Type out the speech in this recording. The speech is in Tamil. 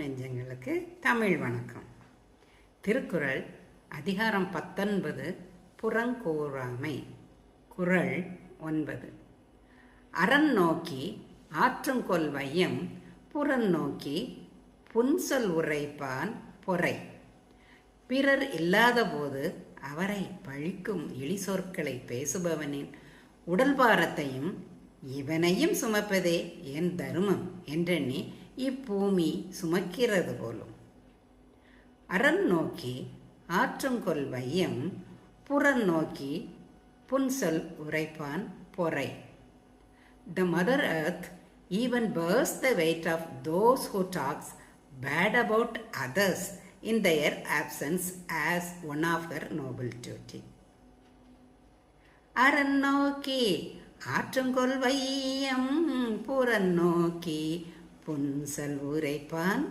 நெஞ்சங்களுக்கு தமிழ் வணக்கம். திருக்குறள் அதிகாரம் 19 புறங்கூறாமை. குறள் 9. அரண் நோக்கி ஆற்றுங்கொல் வையம் புறன் நோக்கி புன்சொல் உரைப்பான் பொறை. பிறர் இல்லாத போது அவரை பழிக்கும் இழி சொற்களை பேசுபவனின் உடல் பாரத்தையும் இவனையும் சுமப்பதே என் தருமம் என்றெண்ணி இப்பூமி சுமக்கிறது போலும். அரண் நோக்கி ஆற்றுங்கொல் வையம் புறன் நோக்கி புன்சொல் உரைப்பான் பொறை. The Mother Earth even bears the weight of those who talks bad about others in their absence as one of her noble duty. அரண் நோக்கி ஆற்றுங்கொல் வையம் புறன் நோக்கி புன்சொல் உரைப்பான்